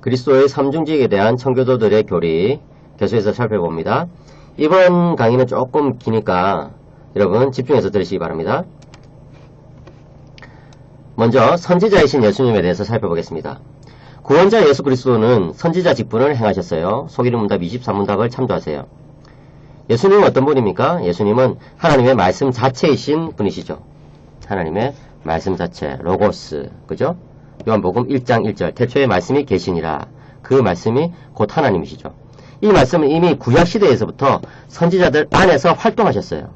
그리스도의 삼중직에 대한 청교도들의 교리 계속해서 살펴봅니다. 이번 강의는 조금 기니까 여러분 집중해서 들으시기 바랍니다. 먼저 선지자이신 예수님에 대해서 살펴보겠습니다. 구원자 예수 그리스도는 선지자 직분을 행하셨어요. 속이는 문답 23문답을 참조하세요. 예수님은 어떤 분입니까? 예수님은 하나님의 말씀 자체이신 분이시죠. 하나님의 말씀 자체, 로고스, 그죠? 요한복음 1장 1절, 태초에 말씀이 계시니라. 그 말씀이 곧 하나님이시죠. 이 말씀은 이미 구약시대에서부터 선지자들 안에서 활동하셨어요.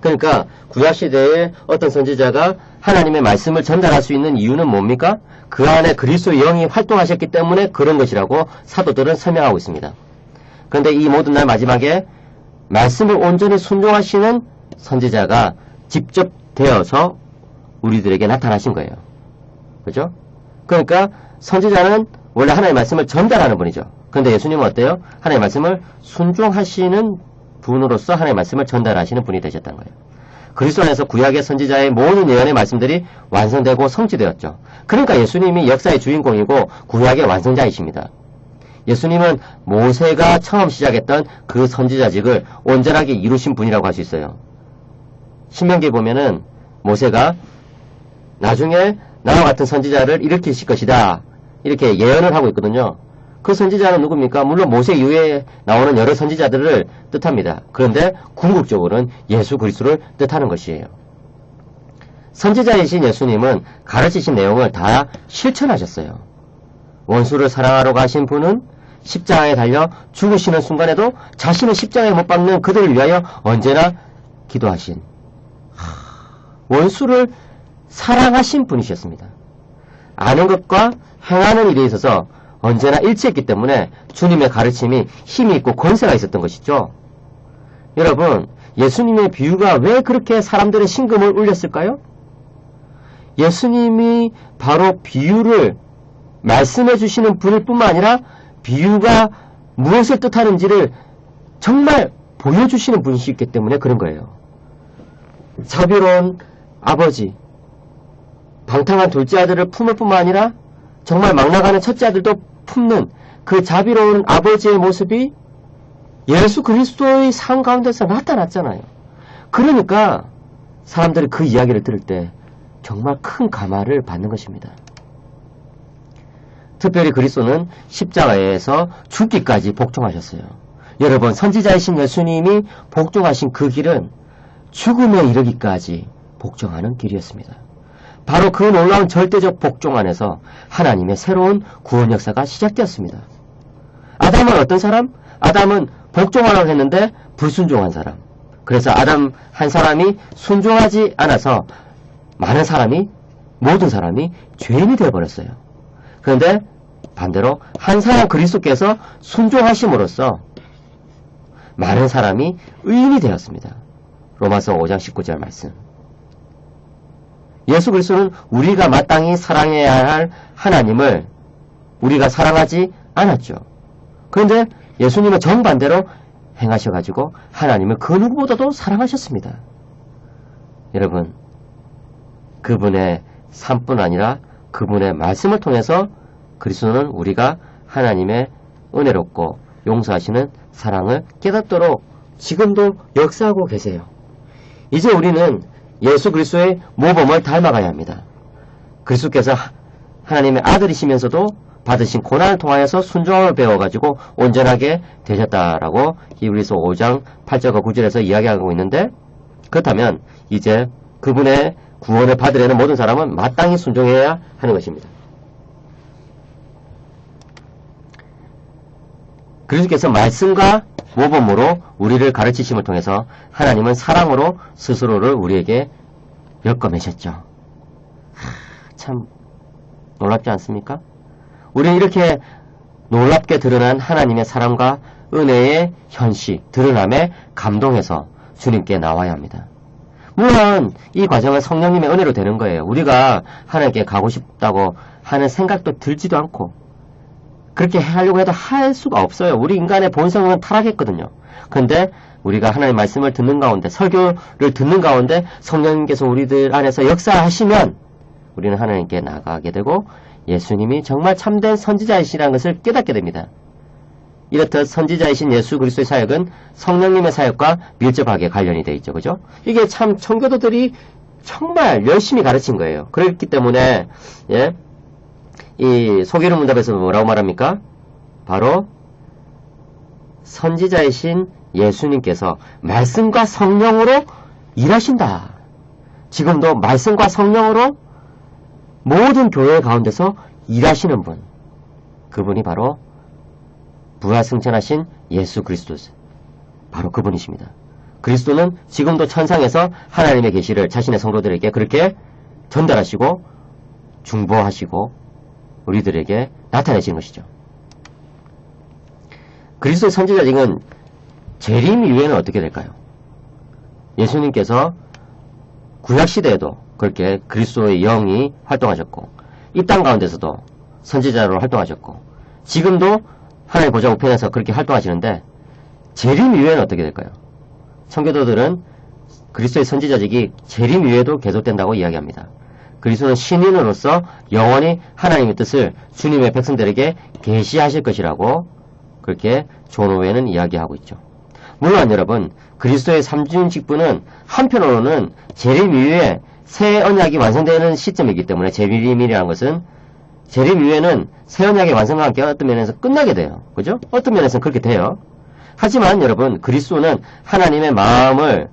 그러니까 구약시대에 어떤 선지자가 하나님의 말씀을 전달할 수 있는 이유는 뭡니까? 그 안에 그리스도의 영이 활동하셨기 때문에 그런 것이라고 사도들은 설명하고 있습니다. 그런데 이 모든 날 마지막에 말씀을 온전히 순종하시는 선지자가 직접 되어서 우리들에게 나타나신 거예요. 그죠? 그러니까 선지자는 원래 하나님의 말씀을 전달하는 분이죠. 그런데 예수님은 어때요? 하나님의 말씀을 순종하시는 분으로서 하나님의 말씀을 전달하시는 분이 되셨다는 거예요. 그리스도 안에서 구약의 선지자의 모든 예언의 말씀들이 완성되고 성취되었죠. 그러니까 예수님이 역사의 주인공이고 구약의 완성자이십니다. 예수님은 모세가 처음 시작했던 그 선지자직을 온전하게 이루신 분이라고 할 수 있어요. 신명기에 보면은 모세가 나중에 나와 같은 선지자를 일으키실 것이다 이렇게 예언을 하고 있거든요. 그 선지자는 누굽니까? 물론 모세 이후에 나오는 여러 선지자들을 뜻합니다. 그런데 궁극적으로는 예수 그리스도를 뜻하는 것이에요. 선지자이신 예수님은 가르치신 내용을 다 실천하셨어요. 원수를 사랑하러 가신 분은 십자가에 달려 죽으시는 순간에도 자신의 십자가에 못 박는 그들을 위하여 언제나 기도하신 원수를 사랑하신 분이셨습니다. 아는 것과 행하는 일에 있어서 언제나 일치했기 때문에 주님의 가르침이 힘이 있고 권세가 있었던 것이죠. 여러분, 예수님의 비유가 왜 그렇게 사람들의 심금을 울렸을까요? 예수님이 바로 비유를 말씀해 주시는 분일 뿐만 아니라 비유가 무엇을 뜻하는지를 정말 보여주시는 분이시기 때문에 그런 거예요. 자비로운 아버지, 방탕한 둘째 아들을 품을 뿐만 아니라 정말 막 나가는 첫째 아들도 품는 그 자비로운 아버지의 모습이 예수 그리스도의 삶 가운데서 나타났잖아요. 그러니까 사람들이 그 이야기를 들을 때 정말 큰 감화를 받는 것입니다. 특별히 그리스도는 십자가에서 죽기까지 복종하셨어요. 여러분, 선지자이신 예수님이 복종하신 그 길은 죽음에 이르기까지 복종하는 길이었습니다. 바로 그 놀라운 절대적 복종 안에서 하나님의 새로운 구원 역사가 시작되었습니다. 아담은 어떤 사람? 아담은 복종하라고 했는데 불순종한 사람. 그래서 아담 한 사람이 순종하지 않아서 모든 사람이 죄인이 되어버렸어요. 그런데 반대로 한 사람 그리스도께서 순종하심으로써 많은 사람이 의인이 되었습니다. 로마서 5장 19절 말씀. 예수 그리스도는 우리가 마땅히 사랑해야 할 하나님을 우리가 사랑하지 않았죠. 그런데 예수님은 정반대로 행하셔가지고 하나님을 그 누구보다도 사랑하셨습니다. 여러분, 그분의 삶뿐 아니라 그분의 말씀을 통해서 그리스도는 우리가 하나님의 은혜롭고 용서하시는 사랑을 깨닫도록 지금도 역사하고 계세요. 이제 우리는 예수 그리스도의 모범을 닮아가야 합니다. 그리스도께서 하나님의 아들이시면서도 받으신 고난을 통하여서 순종함을 배워가지고 온전하게 되셨다라고 히브리서 5장 8절과 9절에서 이야기하고 있는데, 그렇다면 이제 그분의 구원을 받으려는 모든 사람은 마땅히 순종해야 하는 것입니다. 그리스도께서 말씀과 모범으로 우리를 가르치심을 통해서 하나님은 사랑으로 스스로를 우리에게 엮어매셨죠. 참 놀랍지 않습니까? 우리는 이렇게 놀랍게 드러난 하나님의 사랑과 은혜의 현시, 드러남에 감동해서 주님께 나와야 합니다. 물론 이 과정은 성령님의 은혜로 되는 거예요. 우리가 하나님께 가고 싶다고 하는 생각도 들지도 않고 그렇게 하려고 해도 할 수가 없어요. 우리 인간의 본성은 타락했거든요. 그런데 우리가 하나님의 말씀을 듣는 가운데, 설교를 듣는 가운데 성령님께서 우리들 안에서 역사하시면 우리는 하나님께 나아가게 되고 예수님이 정말 참된 선지자이시라는 것을 깨닫게 됩니다. 이렇듯 선지자이신 예수 그리스도의 사역은 성령님의 사역과 밀접하게 관련이 되어 있죠. 그죠? 이게 참 청교도들이 정말 열심히 가르친 거예요. 그렇기 때문에 예, 이 소개론 문답에서 뭐라고 말합니까? 바로 선지자이신 예수님께서 말씀과 성령으로 일하신다. 지금도 말씀과 성령으로 모든 교회 가운데서 일하시는 분, 그분이 바로 부활승천하신 예수 그리스도, 바로 그분이십니다. 그리스도는 지금도 천상에서 하나님의 계시를 자신의 성도들에게 그렇게 전달하시고 중보하시고 우리들에게 나타내신 것이죠. 그리스도의 선지자직은 재림 이후에는 어떻게 될까요? 예수님께서 구약시대에도 그렇게 그리스도의 영이 활동하셨고 이 땅 가운데서도 선지자로 활동하셨고 지금도 하나님 보좌 우편에서 그렇게 활동하시는데 재림 이후에는 어떻게 될까요? 청교도들은 그리스도의 선지자직이 재림 이후에도 계속된다고 이야기합니다. 그리스도는 신인으로서 영원히 하나님의 뜻을 주님의 백성들에게 계시하실 것이라고 그렇게 존 오웬은 이야기하고 있죠. 물론 여러분, 그리스도의 삼중 직분은 한편으로는 재림 이후에 새 언약이 완성되는 시점이기 때문에 재림이라는 것은 재림 이후에는 새 언약의 완성과 함께 어떤 면에서 끝나게 돼요. 그죠? 어떤 면에서는 그렇게 돼요. 하지만 여러분, 그리스도는 하나님의 마음을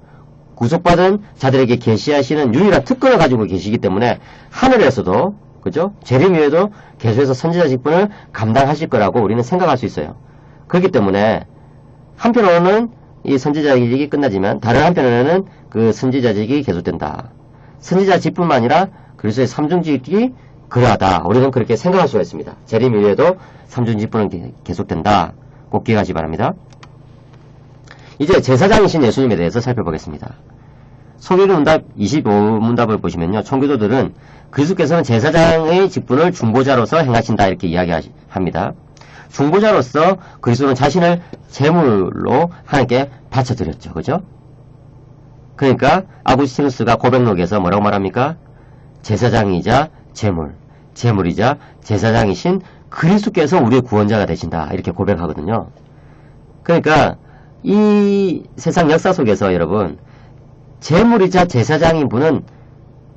구속받은 자들에게 계시하시는 유일한 특권을 가지고 계시기 때문에 하늘에서도 그죠? 재림 이후에도 계속해서 선지자 직분을 감당하실 거라고 우리는 생각할 수 있어요. 그렇기 때문에 한편으로는 이 선지자직이 끝나지만 다른 한편으로는 그 선지자직이 계속된다. 선지자 직분만 아니라 그리스도의 삼중직이 그러하다. 우리는 그렇게 생각할 수가 있습니다. 재림 이후에도 삼중직분은 계속된다. 꼭 기억하시기 바랍니다. 이제 제사장이신 예수님에 대해서 살펴보겠습니다. 소개론 문답 25문답을 보시면요. 청교도들은 그리스도께서는 제사장의 직분을 중보자로서 행하신다 이렇게 이야기합니다. 중보자로서 그리스도는 자신을 제물로 하나님께 바쳐드렸죠. 그죠? 그러니까 아구스티누스가 고백록에서 뭐라고 말합니까? 제사장이자 제물, 제물이자 제사장이신 그리스도께서 우리의 구원자가 되신다. 이렇게 고백하거든요. 그러니까 이 세상 역사 속에서 여러분 제물이자 제사장인 분은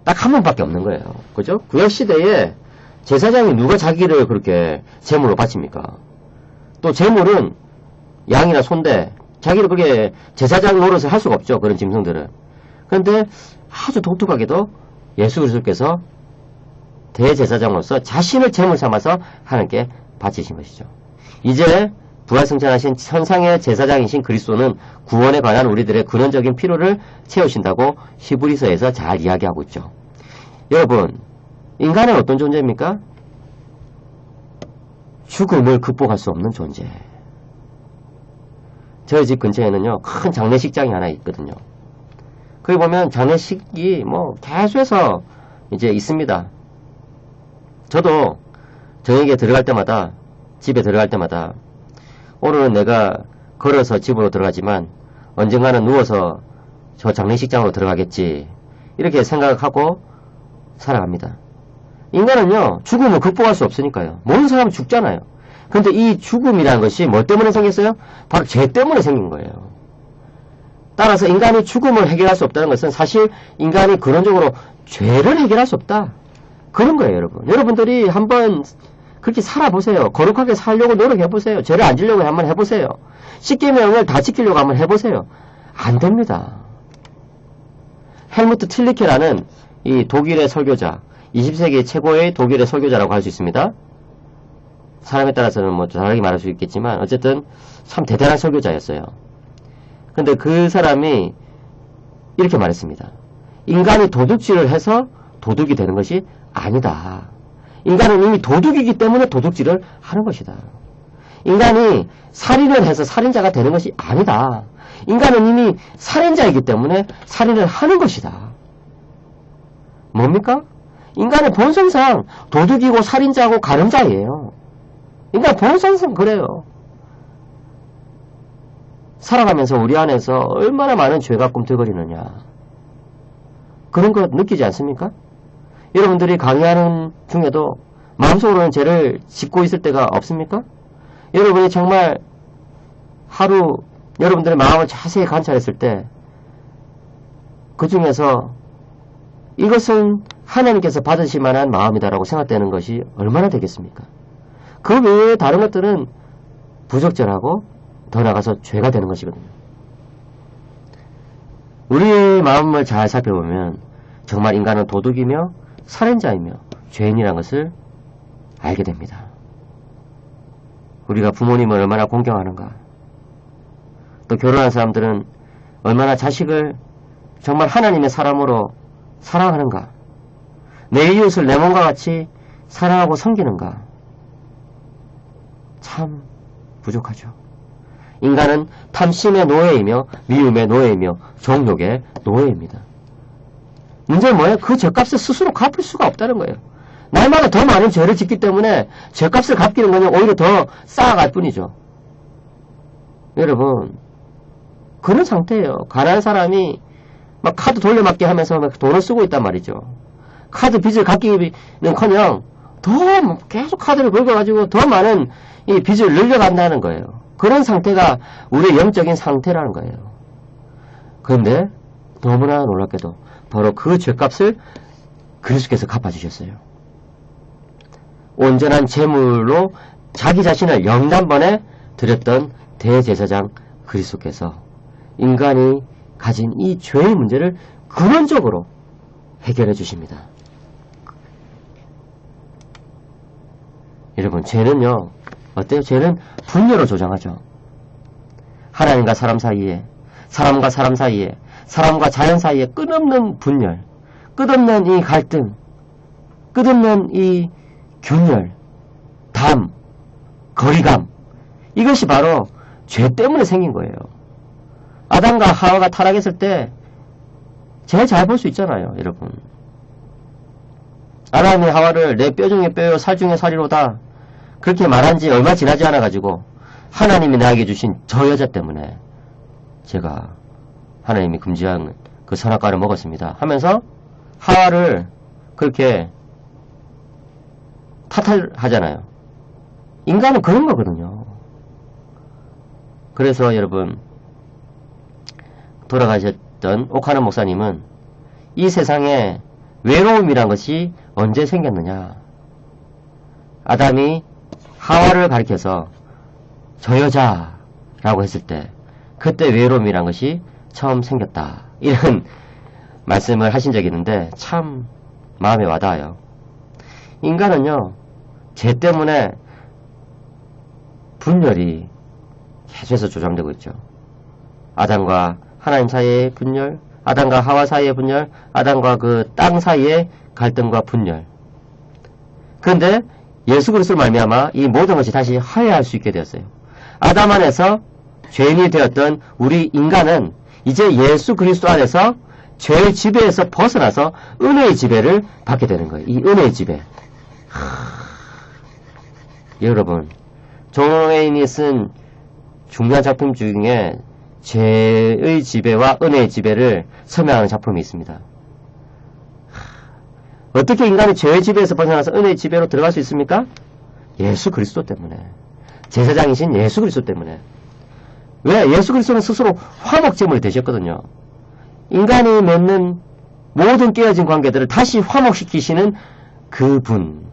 딱 한 분밖에 없는 거예요. 그죠? 구약시대에 제사장이 누가 자기를 그렇게 제물로 바칩니까? 또 제물은 양이나 소인데 자기를 그렇게 제사장 노릇을 할 수가 없죠. 그런 짐승들은. 그런데 아주 독특하게도 예수 그리스도께서 대제사장으로서 자신을 제물 삼아서 하나님께 바치신 것이죠. 이제 부활승천하신 천상의 제사장이신 그리스도는 구원에 관한 우리들의 근원적인 필요를 채우신다고 히브리서에서 잘 이야기하고 있죠. 여러분, 인간은 어떤 존재입니까? 죽음을 극복할 수 없는 존재. 저희 집 근처에는요, 큰 장례식장이 하나 있거든요. 거기 보면 장례식이 계속해서 이제 있습니다. 저도 저녁에 들어갈 때마다, 집에 들어갈 때마다, 오늘은 내가 걸어서 집으로 들어가지만 언젠가는 누워서 저 장례식장으로 들어가겠지. 이렇게 생각하고 살아갑니다. 인간은요, 죽음을 극복할 수 없으니까요. 모든 사람은 죽잖아요. 근데 이 죽음이라는 것이 뭐 때문에 생겼어요? 바로 죄 때문에 생긴 거예요. 따라서 인간이 죽음을 해결할 수 없다는 것은 사실 인간이 근원적으로 죄를 해결할 수 없다. 그런 거예요, 여러분. 여러분들이 한번 그렇게 살아보세요. 거룩하게 살려고 노력해보세요. 죄를 안 지려고 한번 해보세요. 십계명을 다 지키려고 한번 해보세요. 안 됩니다. 헬무트 틸리케라는 이 독일의 설교자, 20세기 최고의 독일의 설교자라고 할 수 있습니다. 사람에 따라서는 다르게 말할 수 있겠지만 어쨌든 참 대단한 설교자였어요. 근데 그 사람이 이렇게 말했습니다. 인간이 도둑질을 해서 도둑이 되는 것이 아니다. 인간은 이미 도둑이기 때문에 도둑질을 하는 것이다. 인간이 살인을 해서 살인자가 되는 것이 아니다. 인간은 이미 살인자이기 때문에 살인을 하는 것이다. 뭡니까? 인간의 본성상 도둑이고 살인자고 가늠자예요. 인간 본성상 그래요. 살아가면서 우리 안에서 얼마나 많은 죄가 꿈틀거리느냐. 그런 거 느끼지 않습니까? 여러분들이 강의하는 중에도 마음속으로는 죄를 짓고 있을 때가 없습니까? 여러분이 정말 하루 여러분들의 마음을 자세히 관찰했을 때 그 중에서 이것은 하나님께서 받으실 만한 마음이다라고 생각되는 것이 얼마나 되겠습니까? 그 외에 다른 것들은 부적절하고 더 나아가서 죄가 되는 것이거든요. 우리의 마음을 잘 살펴보면 정말 인간은 도둑이며 살인자이며 죄인이라는 것을 알게 됩니다. 우리가 부모님을 얼마나 공경하는가, 또 결혼한 사람들은 얼마나 자식을 정말 하나님의 사람으로 사랑하는가, 내 이웃을 내 몸과 같이 사랑하고 섬기는가, 참 부족하죠. 인간은 탐심의 노예이며 미움의 노예이며 정욕의 노예입니다. 문제는 뭐예요? 그 죄값을 스스로 갚을 수가 없다는 거예요. 날마다 더 많은 죄를 짓기 때문에 죄값을 갚기는 거는 오히려 더 쌓아갈 뿐이죠. 여러분, 그런 상태예요. 가난한 사람이 막 카드 돌려막기 하면서 막 돈을 쓰고 있단 말이죠. 카드 빚을 갚기는커녕 더 계속 카드를 긁어가지고 더 많은 이 빚을 늘려간다는 거예요. 그런 상태가 우리의 영적인 상태라는 거예요. 그런데 너무나 놀랍게도 바로 그 죄값을 그리스도께서 갚아주셨어요. 온전한 제물로 자기 자신을 영단번에 드렸던 대제사장 그리스도께서 인간이 가진 이 죄의 문제를 근원적으로 해결해 주십니다. 여러분, 죄는요, 어때요? 죄는 분열을 조장하죠. 하나님과 사람 사이에, 사람과 사람 사이에, 사람과 자연 사이에 끝없는 분열, 끝없는 이 갈등, 끝없는 이 균열, 담, 거리감, 이것이 바로 죄 때문에 생긴 거예요. 아담과 하와가 타락했을 때 제일 잘 볼 수 있잖아요, 여러분. 아담이 하와를 내 뼈 중에 뼈요 살 중에 살이로다 그렇게 말한 지 얼마 지나지 않아 가지고 하나님이 나에게 주신 저 여자 때문에 제가 하나님이 금지한 그 선악과를 먹었습니다 하면서 하와를 그렇게 탓하잖아요. 인간은 그런 거거든요. 그래서 여러분, 돌아가셨던 오카노 목사님은 이 세상에 외로움이란 것이 언제 생겼느냐, 아담이 하와를 가리켜서 저 여자라고 했을 때 그때 외로움이란 것이 처음 생겼다, 이런 말씀을 하신 적이 있는데 참 마음에 와닿아요. 인간은요, 죄 때문에 분열이 계속해서 조장되고 있죠. 아담과 하나님 사이의 분열, 아담과 하와 사이의 분열, 아담과 그 땅 사이의 갈등과 분열. 그런데 예수 그리스도를 말미암아 이 모든 것이 다시 화해할 수 있게 되었어요. 아담 안에서 죄인이 되었던 우리 인간은 이제 예수 그리스도 안에서 죄의 지배에서 벗어나서 은혜의 지배를 받게 되는 거예요. 이 은혜의 지배. 여러분, 존 웨인이 쓴 중요한 작품 중에 죄의 지배와 은혜의 지배를 설명하는 작품이 있습니다. 어떻게 인간이 죄의 지배에서 벗어나서 은혜의 지배로 들어갈 수 있습니까? 예수 그리스도 때문에. 제사장이신 예수 그리스도 때문에. 왜? 예수 그리스도는 스스로 화목제물이 되셨거든요. 인간이 맺는 모든 깨어진 관계들을 다시 화목시키시는 그분.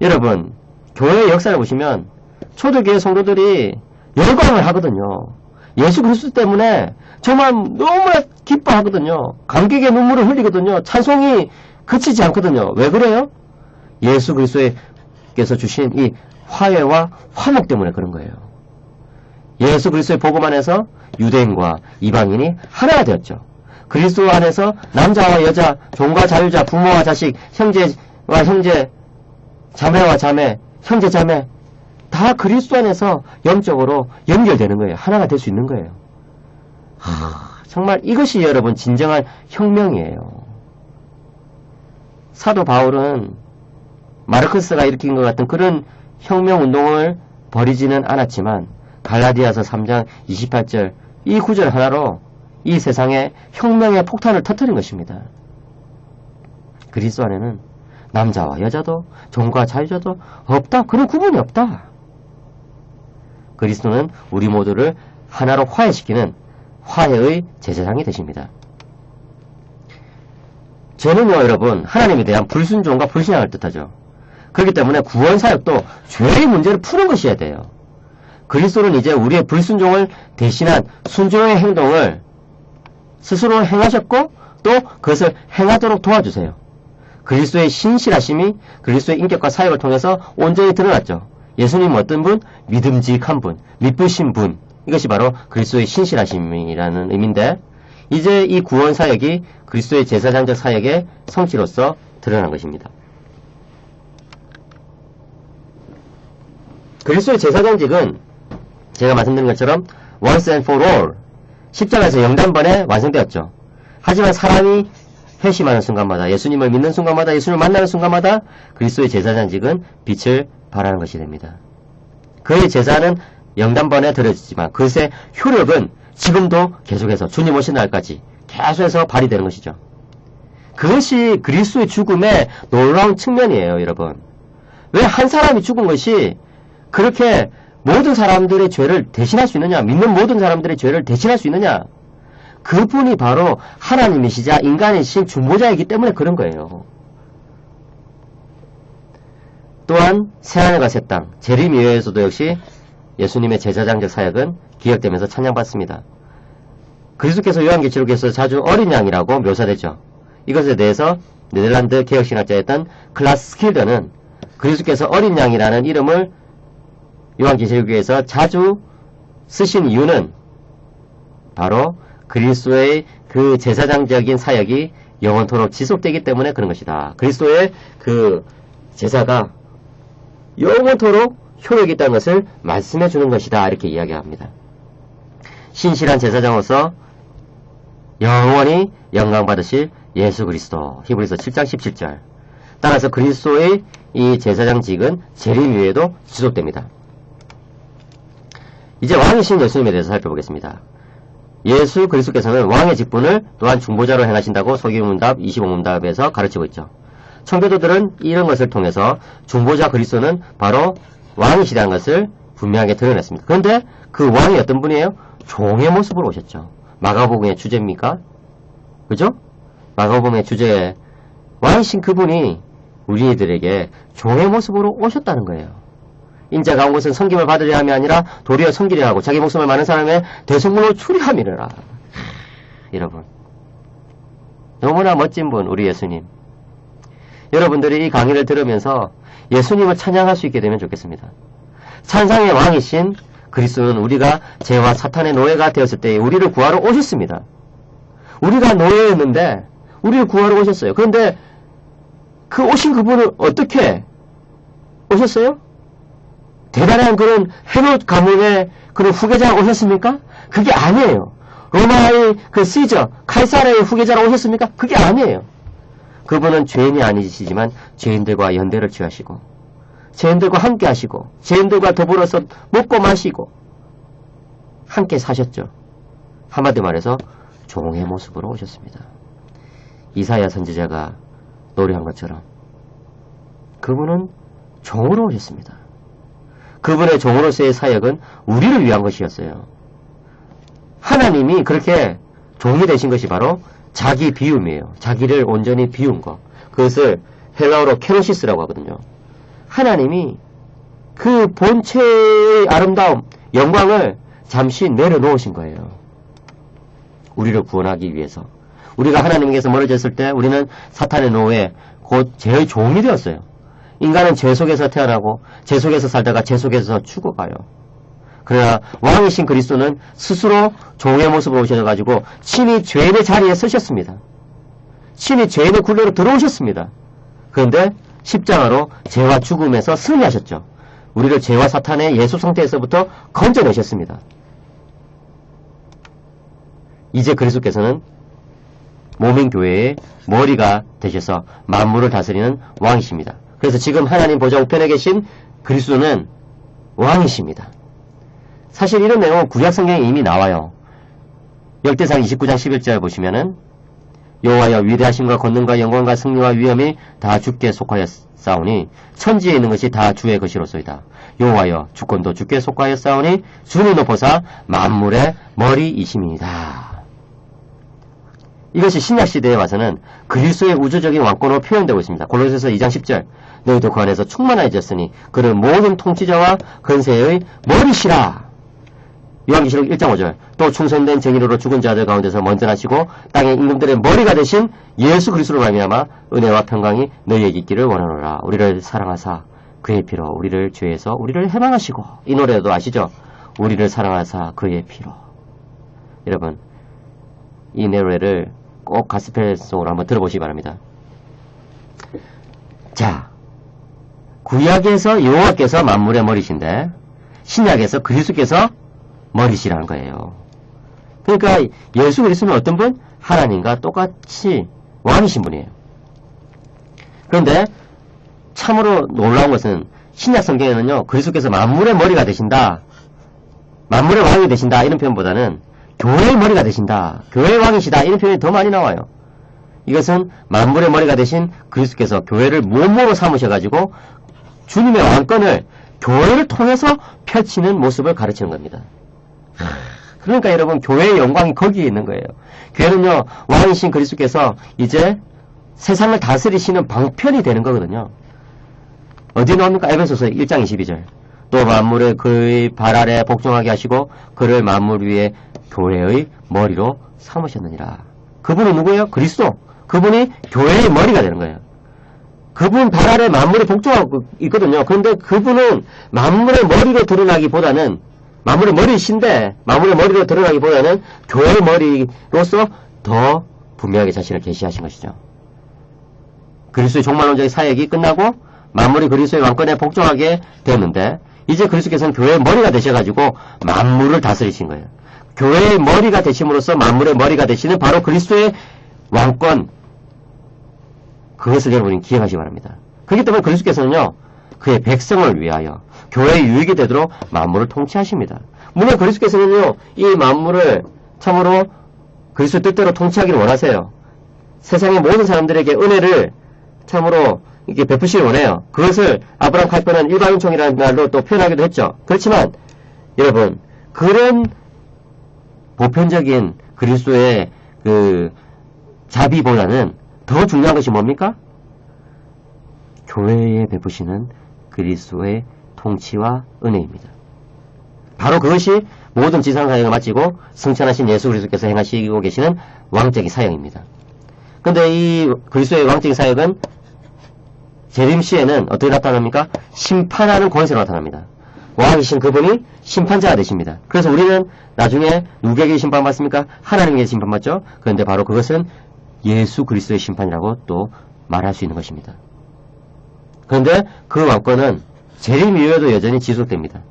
여러분, 교회의 역사를 보시면 초대교회 성도들이 열광을 하거든요. 예수 그리스도 때문에 정말 너무나 기뻐하거든요. 감격의 눈물을 흘리거든요. 찬송이 그치지 않거든요. 왜 그래요? 예수 그리스도께서 주신 이 화해와 화목 때문에 그런 거예요. 예수 그리스도의 복음 안에서 유대인과 이방인이 하나가 되었죠. 그리스도 안에서 남자와 여자, 종과 자유자, 부모와 자식, 형제와 형제, 자매와 자매, 형제 자매, 다 그리스도 안에서 영적으로 연결되는 거예요. 하나가 될 수 있는 거예요. 정말 이것이 여러분 진정한 혁명이에요. 사도 바울은 마르크스가 일으킨 것 같은 그런 혁명운동을 벌이지는 않았지만 갈라디아서 3장 28절 이 구절 하나로 이 세상에 혁명의 폭탄을 터뜨린 것입니다. 그리스도 안에는 남자와 여자도 종과 자유자도 없다. 그런 구분이 없다. 그리스도는 우리 모두를 하나로 화해시키는 화해의 제사장이 되십니다. 죄는요, 여러분, 하나님에 대한 불순종과 불신앙을 뜻하죠. 그렇기 때문에 구원사역도 죄의 문제를 푸는 것이어야 돼요. 그리스도는 이제 우리의 불순종을 대신한 순종의 행동을 스스로 행하셨고 또 그것을 행하도록 도와주세요. 그리스도의 신실하심이 그리스도의 인격과 사역을 통해서 온전히 드러났죠. 예수님은 어떤 분? 믿음직한 분, 믿으신 분. 이것이 바로 그리스도의 신실하심이라는 의미인데 이제 이 구원사역이 그리스도의 제사장적 사역의 성취로서 드러난 것입니다. 그리스도의 제사장직은 제가 말씀드린 것처럼 once and for all 십자가에서 영단번에 완성되었죠. 하지만 사람이 회심하는 순간마다 예수님을 믿는 순간마다 예수님을 만나는 순간마다 그리스도의 제사장직은 빛을 발하는 것이 됩니다. 그의 제사는 영단번에 드려지지만 그것의 효력은 지금도 계속해서 주님 오신 날까지 계속해서 발휘되는 것이죠. 그것이 그리스도의 죽음의 놀라운 측면이에요, 여러분. 왜 한 사람이 죽은 것이 그렇게 모든 사람들의 죄를 대신할 수 있느냐? 믿는 모든 사람들의 죄를 대신할 수 있느냐? 그분이 바로 하나님이시자 인간이신 중보자이기 때문에 그런 거예요. 또한 새하늘과 새 땅, 재림 이후에서도 역시 예수님의 제사장적 사역은 기억되면서 찬양받습니다. 그리스도께서 요한계시록에서 자주 어린 양이라고 묘사되죠. 이것에 대해서 네덜란드 개혁신학자였던 클라스 스킬더는 그리스도께서 어린 양이라는 이름을 요한계시록에서 자주 쓰신 이유는 바로 그리스도의 그 제사장적인 사역이 영원토록 지속되기 때문에 그런 것이다. 그리스도의 그 제사가 영원토록 효력이 있다는 것을 말씀해 주는 것이다. 이렇게 이야기합니다. 신실한 제사장으로서 영원히 영광받으실 예수 그리스도. 히브리서 7장 17절. 따라서 그리스도의 이 제사장직은 재림 이후에도 지속됩니다. 이제 왕이신 예수님에 대해서 살펴보겠습니다. 예수 그리스도께서는 왕의 직분을 또한 중보자로 행하신다고 소기문답 25문답에서 가르치고 있죠. 청교도들은 이런 것을 통해서 중보자 그리스도는 바로 왕이시라는 것을 분명하게 드러냈습니다. 그런데 그 왕이 어떤 분이에요? 종의 모습으로 오셨죠. 마가복음의 주제입니까? 그죠? 마가복음의 주제에 왕이신 그분이 우리들에게 종의 모습으로 오셨다는 거예요. 인자가 온 것은 섬김을 받으려 함이 아니라 도리어 섬기려 하고 자기 목숨을 많은 사람의 대속물로 추리함이라. 여러분, 너무나 멋진 분, 우리 예수님. 여러분들이 이 강의를 들으면서 예수님을 찬양할 수 있게 되면 좋겠습니다. 찬상의 왕이신 그리스도는 우리가 죄와 사탄의 노예가 되었을 때 우리를 구하러 오셨습니다. 우리가 노예였는데 우리를 구하러 오셨어요. 그런데 그 오신 그분은 어떻게 오셨어요? 대단한 그런 헤롯 가문의 그런 후계자가 오셨습니까? 그게 아니에요. 로마의 그 시저, 칼사르의 후계자로 오셨습니까? 그게 아니에요. 그분은 죄인이 아니시지만 죄인들과 연대를 취하시고 죄인들과 함께 하시고 죄인들과 더불어서 먹고 마시고 함께 사셨죠. 한마디 말해서 종의 모습으로 오셨습니다. 이사야 선지자가 노래한 것처럼 그분은 종으로 오셨습니다. 그분의 종으로서의 사역은 우리를 위한 것이었어요. 하나님이 그렇게 종이 되신 것이 바로 자기 비움이에요. 자기를 온전히 비운 것. 그것을 헬라어로 케노시스라고 하거든요. 하나님이 그 본체의 아름다움, 영광을 잠시 내려놓으신 거예요. 우리를 구원하기 위해서. 우리가 하나님께서 멀어졌을 때 우리는 사탄의 노예, 곧 죄의 종이 되었어요. 인간은 죄 속에서 태어나고 죄 속에서 살다가 죄 속에서 죽어가요. 그러나 왕이신 그리스도는 스스로 종의 모습으로 오셔가지고 친히 죄인의 자리에 서셨습니다. 친히 죄인의 굴레로 들어오셨습니다. 그런데 십자가로 죄와 죽음에서 승리하셨죠. 우리를 죄와 사탄의 예수 상태에서부터 건져내셨습니다. 이제 그리스도께서는 몸인 교회의 머리가 되셔서 만물을 다스리는 왕이십니다. 그래서 지금 하나님 보좌 우편에 계신 그리스도는 왕이십니다. 사실 이런 내용은 구약 성경에 이미 나와요. 역대상 29장 11절 보시면은 여호와여 위대하심과 권능과 영광과 승리와 위엄이 다 주께 속하였사오니 천지에 있는 것이 다 주의 것이로소이다. 여호와여 주권도 주께 속하였사오니 주는 높으사 만물의 머리이심이다. 이것이 신약시대에 와서는 그리스도의 우주적인 왕권으로 표현되고 있습니다. 골로새서 2장 10절 너희도 그 안에서 충만해졌으니 그는 모든 통치자와 권세의 머리시라. 요한계시록 1장 5절 또 충성된 정의로로 죽은 자들 가운데서 먼저 나시고 땅의 임금들의 머리가 되신 예수 그리스도로 말미암아 은혜와 평강이 너희에게 있기를 원하노라. 우리를 사랑하사 그의 피로 우리를 죄에서 우리를 해방하시고 이 노래도 아시죠? 우리를 사랑하사 그의 피로. 여러분 이 노래를 꼭 가스펠송으로 한번 들어보시기 바랍니다. 자, 구약에서 여호와께서 만물의 머리신데 신약에서 그리스도께서 머리시라는 거예요. 그러니까 예수 그리스도는 어떤 분? 하나님과 똑같이 왕이신 분이에요. 그런데 참으로 놀라운 것은 신약 성경에는요, 그리스도께서 만물의 머리가 되신다, 만물의 왕이 되신다 이런 표현보다는 교회의 머리가 되신다, 교회의 왕이시다 이런 표현이 더 많이 나와요. 이것은 만물의 머리가 되신 그리스도께서 교회를 몸으로 삼으셔가지고 주님의 왕권을 교회를 통해서 펼치는 모습을 가르치는 겁니다. 그러니까 여러분 교회의 영광이 거기에 있는 거예요. 교회는요 왕이신 그리스도께서 이제 세상을 다스리시는 방편이 되는 거거든요. 어디 나옵니까? 에베소서 1장 22절 또 만물을 그의 발 아래 복종하게 하시고 그를 만물 위에 교회의 머리로 삼으셨느니라. 그분은 누구예요? 그리스도. 그분이 교회의 머리가 되는 거예요. 그분 발 아래 만물이 복종하고 있거든요. 그런데 그분은 만물의 머리로 드러나기보다는 만물의 머리이신데 만물의 머리로 드러나기보다는 교회의 머리로서 더 분명하게 자신을 계시하신 것이죠. 그리스도의 종말론적인 사역이 끝나고 만물이 그리스도의 왕권에 복종하게 됐는데 이제 그리스도께서는 교회의 머리가 되셔가지고 만물을 다스리신 거예요. 교회의 머리가 되심으로써 만물의 머리가 되시는 바로 그리스도의 왕권, 그것을 여러분이 기억하시기 바랍니다. 그렇기 때문에 그리스도께서는요 그의 백성을 위하여 교회의 유익이 되도록 만물을 통치하십니다. 물론 그리스도께서는요 이 만물을 참으로 그리스도 뜻대로 통치하기를 원하세요. 세상의 모든 사람들에게 은혜를 참으로 이렇게 베푸시길 원해요. 그것을 아브라함 칼pe는 일반은총이라는 말로 또 표현하기도 했죠. 그렇지만 여러분 그런 보편적인 그리스도의 그 자비보다는 더 중요한 것이 뭡니까? 교회에 베푸시는 그리스도의 통치와 은혜입니다. 바로 그것이 모든 지상사역을 마치고 승천하신 예수 그리스도께서 행하시고 계시는 왕적인 사역입니다. 그런데 이 그리스도의 왕적인 사역은 재림시에는 어떻게 나타납니까? 심판하는 권세로 나타납니다. 왕이신 그분이 심판자가 되십니다. 그래서 우리는 나중에 누구에게 심판받습니까? 하나님에게 심판받죠. 그런데 바로 그것은 예수 그리스도의 심판이라고 또 말할 수 있는 것입니다. 그런데 그 왕권은 재림 이후에도 여전히 지속됩니다.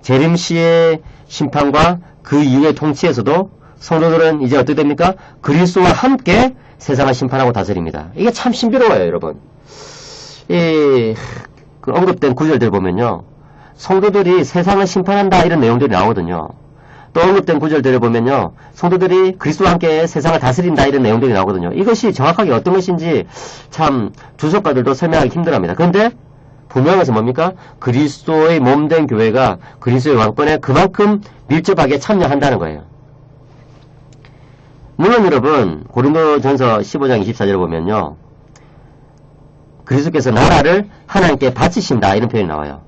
재림 시의 심판과 그 이후의 통치에서도 성도들은 이제 어떻게 됩니까? 그리스도와 함께 세상을 심판하고 다스립니다. 이게 참 신비로워요, 여러분. 그 언급된 구절들 보면요, 성도들이 세상을 심판한다 이런 내용들이 나오거든요. 또 언급된 구절들을 보면요, 성도들이 그리스도와 함께 세상을 다스린다 이런 내용들이 나오거든요. 이것이 정확하게 어떤 것인지 참 주석가들도 설명하기 힘들어합니다. 그런데 분명한 것은 뭡니까? 그리스도의 몸된 교회가 그리스도의 왕권에 그만큼 밀접하게 참여한다는 거예요. 물론 여러분 고린도전서 15장 24절을 보면요, 그리스도께서 나라를 하나님께 바치신다 이런 표현이 나와요.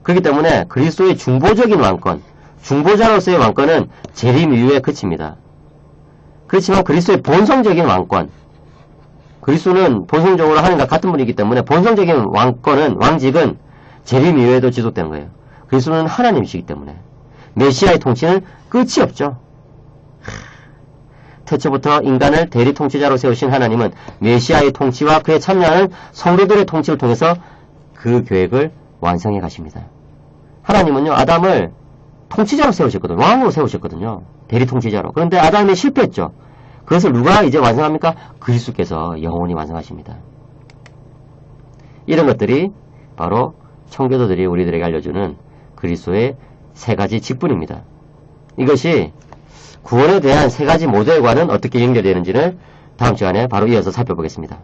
그렇기 때문에 그리스도의 중보적인 왕권, 중보자로서의 왕권은 재림 이후에 그칩니다. 그렇지만 그리스도의 본성적인 왕권, 그리스도는 본성적으로 하나님과 같은 분이기 때문에 본성적인 왕권은, 왕직은 재림 이후에도 지속된 거예요. 그리스도는 하나님이시기 때문에 메시아의 통치는 끝이 없죠. 태초부터 인간을 대리 통치자로 세우신 하나님은 메시아의 통치와 그에 참여하는 성도들의 통치를 통해서 그 계획을 완성해 가십니다. 하나님은요 아담을 통치자로 세우셨거든요. 왕으로 세우셨거든요. 대리 통치자로. 그런데 아담이 실패했죠. 그것을 누가 이제 완성합니까? 그리스도께서 영원히 완성하십니다. 이런 것들이 바로 청교도들이 우리들에게 알려주는 그리스도의 세 가지 직분입니다. 이것이 구원에 대한 세 가지 모델과는 어떻게 연결되는지를 다음 시간에 바로 이어서 살펴보겠습니다.